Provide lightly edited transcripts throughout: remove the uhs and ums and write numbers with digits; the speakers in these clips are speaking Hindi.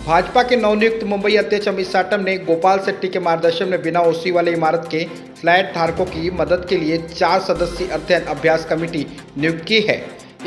भाजपा के नवनियुक्त मुंबई अध्यक्ष अमित साटम ने गोपाल शेट्टी के मार्गदर्शन में बिना ओसी वाले इमारत के फ्लैट धारकों की मदद के लिए 4 सदस्यीय अध्ययन अभ्यास कमेटी नियुक्त की है।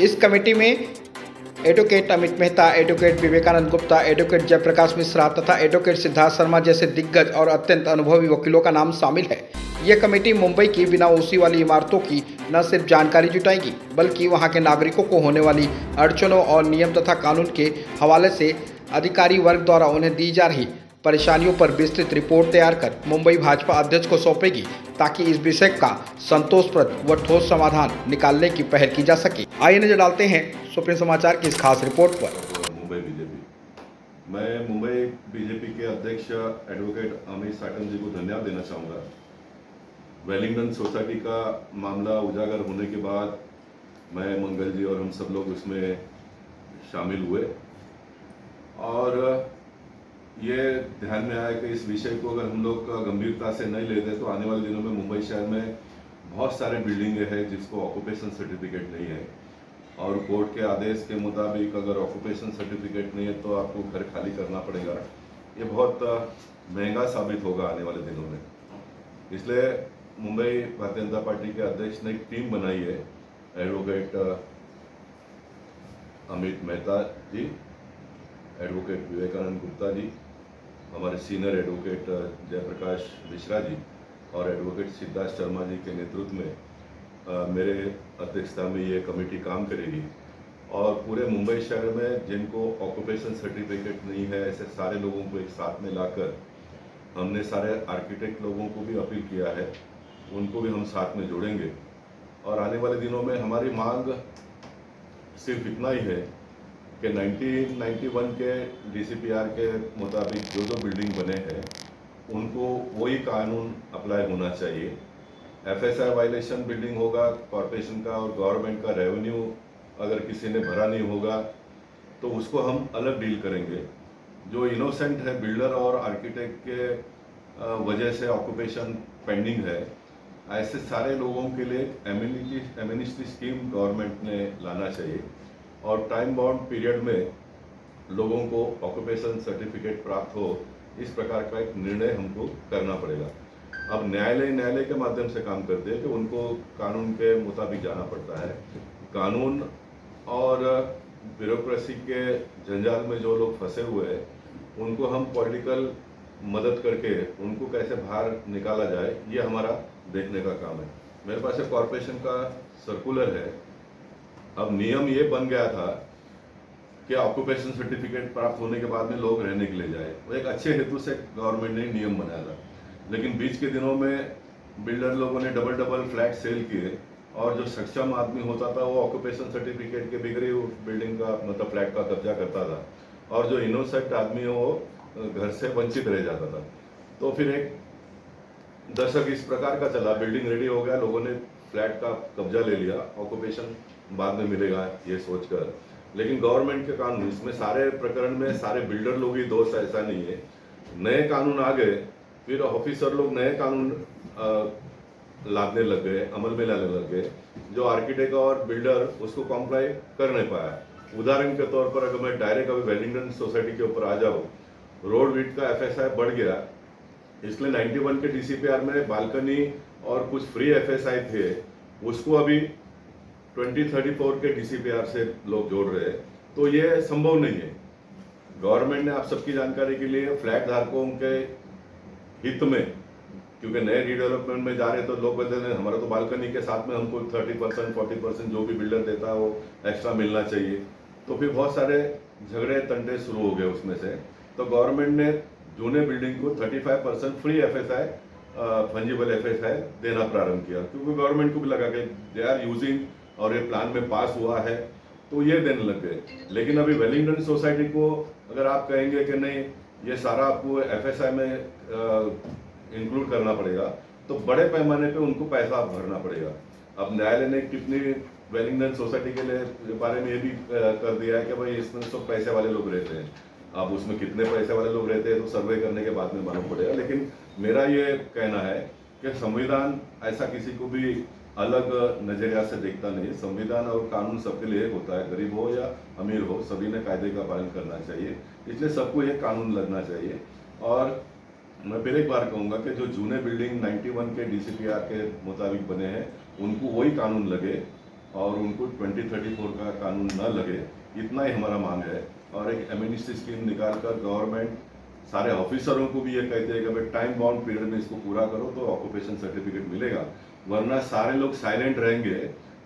इस कमेटी में advocate Amit Mehta, advocate Vivekanand Gupta, advocate Jayprakash Mishra तथा एडवोकेट सिद्धार्थ शर्मा जैसे दिग्गज और अत्यंत अनुभवी वकीलों का नाम शामिल है। यह कमेटी मुंबई की बिना ओसी वाली इमारतों की न सिर्फ जानकारी जुटाएगी, बल्कि वहां के नागरिकों को होने वाली अड़चनों और नियम तथा कानून के हवाले से अधिकारी वर्ग द्वारा उन्हें दी जा रही परेशानियों पर विस्तृत रिपोर्ट तैयार कर मुंबई भाजपा अध्यक्ष को सौंपेगी, ताकि इस विषय का संतोषप्रद व ठोस समाधान निकालने की पहल की जा सके। आइए नजर डालते हैं सुप्रीम समाचार की इस खास रिपोर्ट पर। मुंबई बीजेपी, मैं मुंबई बीजेपी के अध्यक्ष एडवोकेट अमित साटम जी को धन्यवाद देना चाहूँगा। वेलिंगटन सोसाइटी का मामला उजागर होने के बाद मैं, मंगल जी और हम सब लोग उसमें शामिल हुए और ये ध्यान में आया कि इस विषय को अगर हम लोग गंभीरता से नहीं लेते तो आने वाले दिनों में मुंबई शहर में बहुत सारे बिल्डिंगें हैं जिसको ऑक्यूपेशन सर्टिफिकेट नहीं है, और कोर्ट के आदेश के मुताबिक अगर ऑक्यूपेशन सर्टिफिकेट नहीं है तो आपको घर खाली करना पड़ेगा। ये बहुत महंगा साबित होगा आने वाले दिनों में। इसलिए मुंबई भारतीय जनता पार्टी के अध्यक्ष ने एक टीम बनाई है। एडवोकेट अमित मेहता जी, एडवोकेट विवेकानंद गुप्ता जी, हमारे सीनियर एडवोकेट जयप्रकाश मिश्रा जी और एडवोकेट सिद्धार्थ शर्मा जी के नेतृत्व में मेरे अध्यक्षता में ये कमेटी काम करेगी और पूरे मुंबई शहर में जिनको ऑक्यूपेशन सर्टिफिकेट नहीं है ऐसे सारे लोगों को एक साथ में लाकर, हमने सारे आर्किटेक्ट लोगों को भी अपील किया है, उनको भी हम साथ में जोड़ेंगे। और आने वाले दिनों में हमारी मांग सिर्फ इतना ही है कि 1991 के DCPR के मुताबिक जो बिल्डिंग बने हैं उनको वही कानून अप्लाई होना चाहिए। FSI वायलेशन बिल्डिंग होगा कॉरपोरेशन का और गवर्नमेंट का रेवेन्यू अगर किसी ने भरा नहीं होगा तो उसको हम अलग डील करेंगे। जो इनोसेंट है बिल्डर और आर्किटेक्ट के वजह से ऑक्यूपेशन पेंडिंग है, ऐसे सारे लोगों के लिए एमिनिस्टी स्कीम गवर्नमेंट ने लाना चाहिए और टाइम बाउंड पीरियड में लोगों को ऑक्यूपेशन सर्टिफिकेट प्राप्त हो, इस प्रकार का एक निर्णय हमको करना पड़ेगा। अब न्यायालय के माध्यम से काम करते हैं कि उनको कानून के मुताबिक जाना पड़ता है। कानून और ब्यूरोक्रेसी के जंजाल में जो लोग फंसे हुए हैं उनको हम पॉलिटिकल मदद करके उनको कैसे बाहर निकाला जाए, ये हमारा देखने का काम है। मेरे पास एक कॉरपोरेशन का सर्कुलर है। अब नियम ये बन गया था कि ऑक्यूपेशन सर्टिफिकेट प्राप्त होने के बाद में लोग रहने के लिए जाए, वो एक अच्छे हेतु से गवर्नमेंट ने नियम बनाया था। लेकिन बीच के दिनों में बिल्डर लोगों ने डबल फ्लैट सेल किए और जो सक्षम आदमी होता था वो ऑक्यूपेशन सर्टिफिकेट के बिगड़े बिल्डिंग का मतलब फ्लैट का कब्जा करता था और जो इनोसेंट आदमी है वो घर से वंचित रह जाता था। तो फिर एक दशक इस प्रकार का चला, बिल्डिंग रेडी हो गया, लोगों ने फ्लैट का कब्जा ले लिया, ऑक्यूपेशन बाद में मिलेगा ये सोचकर। लेकिन गवर्नमेंट के कानून, इसमें सारे प्रकरण में सारे बिल्डर लोग ही दोष, ऐसा नहीं है। नए कानून आ गए, फिर ऑफिसर लोग नए कानून लादने लग गए, अमल में लाने लग गए, जो आर्किटेक्ट और बिल्डर उसको कॉम्प्लाई कर नहीं पाया। उदाहरण के तौर पर अगर मैं डायरेक्ट अभी वेलिंगटन सोसाइटी के ऊपर आ जाऊँ, रोड विड्थ का FSI बढ़ गया, इसलिए 91 के DCPR में बालकनी और कुछ फ्री FSI थे, उसको अभी 2034 के DCPR से लोग जोड़ रहे हैं। तो ये संभव नहीं है। गवर्नमेंट ने, आप सबकी जानकारी के लिए, फ्लैट धारकों के हित में, क्योंकि नए रीडेवलपमेंट में जा रहे तो लोग कहते हैं हमारा तो बालकनी के साथ में हमको 30% 40% जो भी बिल्डर देता है वो एक्स्ट्रा मिलना चाहिए, तो फिर बहुत सारे झगड़े तंटे शुरू हो गए उसमें से। तो गवर्नमेंट ने जूने बिल्डिंग को 35% फ्री FSI, फंजिबल FSI देना प्रारंभ किया, क्योंकि गवर्नमेंट को भी लगा कि दे आर यूजिंग और ये प्लान में पास हुआ है तो ये देने लग गए। लेकिन अभी वेलिंगटन सोसाइटी को अगर आप कहेंगे कि नहीं ये सारा आपको FSI में इंक्लूड करना पड़ेगा, तो बड़े पैमाने पे उनको पैसा भरना पड़ेगा। अब न्यायालय ने कितनी वेलिंगटन सोसाइटी के लिए बारे में ये भी कर दिया है कि भाई इसमें सब पैसे वाले लोग रहते हैं। अब उसमें कितने पैसे वाले लोग रहते हैं तो सर्वे करने के बाद में मालूम पड़ेगा। लेकिन मेरा ये कहना है कि संविधान ऐसा किसी को भी अलग नजरिया से देखता नहीं। संविधान और कानून सबके लिए एक होता है, गरीब हो या अमीर हो, सभी ने कायदे का पालन करना चाहिए। इसलिए सबको ये कानून लगना चाहिए। और मैं फिर एक बार कहूँगा कि जो जूने बिल्डिंग 91 के DCPR के मुताबिक बने हैं उनको वही कानून लगे और उनको 2034 का कानून न लगे, इतना ही हमारा मांग है। और एक एमनेस्टी स्कीम निकालकर गवर्नमेंट सारे ऑफिसरों को भी ये कहते हैं कि भाई टाइम बाउंड पीरियड में इसको पूरा करो तो ऑक्यूपेशन सर्टिफिकेट मिलेगा, वरना सारे लोग साइलेंट रहेंगे।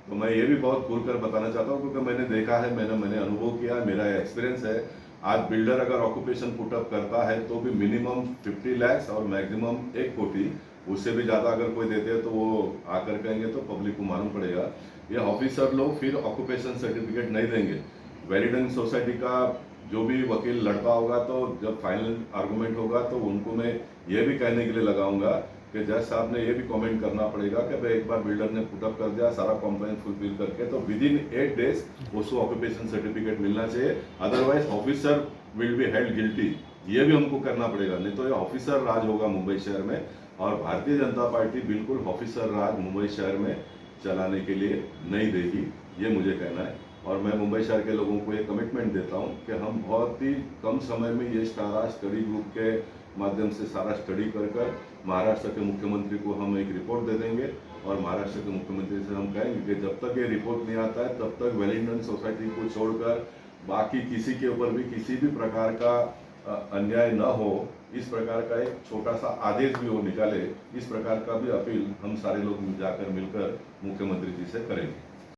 तो मैं ये भी बहुत खुलकर बताना चाहता हूँ क्योंकि मैंने देखा है, मैंने अनुभव किया, मेरा एक्सपीरियंस है। आज बिल्डर अगर ऑक्यूपेशन पुटअप करता है तो भी मिनिमम 50 लाख और मैक्सिमम 1 कोटी, उससे भी ज़्यादा अगर कोई देते हैं तो वो आकर कहेंगे तो पब्लिक को मालूम पड़ेगा। ये ऑफिसर लोग फिर ऑक्यूपेशन सर्टिफिकेट नहीं देंगे। वैलिडेंस सोसाइटी का जो भी वकील लड़ता होगा तो जब फाइनल आर्गूमेंट होगा तो उनको मैं ये भी कहने के लिए लगाऊंगा कि जज साहब ने ये भी कमेंट करना पड़ेगा कि भाई एक बार बिल्डर ने पुटअप कर दिया सारा कॉम्प्लायंस फुलफिल करके तो विद इन 8 डेज उसको ऑक्यूपेशन सर्टिफिकेट मिलना चाहिए, otherwise officer will be held guilty. ये भी हमको करना पड़ेगा, नहीं तो ये ऑफिसर राज होगा मुंबई शहर में। और भारतीय जनता पार्टी बिल्कुल ऑफिसर राज मुंबई शहर में चलाने के लिए नहीं देगी, ये मुझे कहना है। और मैं मुंबई शहर के लोगों को ये कमिटमेंट देता हूँ कि हम बहुत ही कम समय में ये सारा स्टडी ग्रुप के माध्यम से सारा स्टडी कर महाराष्ट्र के मुख्यमंत्री को हम एक रिपोर्ट दे देंगे और महाराष्ट्र के मुख्यमंत्री से हम कहेंगे कि जब तक ये रिपोर्ट नहीं आता है तब तक वेलिंगटन सोसाइटी को छोड़कर बाकी किसी के ऊपर भी किसी भी प्रकार का अन्याय न हो, इस प्रकार का एक छोटा सा आदेश भी वो निकाले, इस प्रकार का भी अपील हम सारे लोग जाकर मिलकर मुख्यमंत्री जी से करेंगे।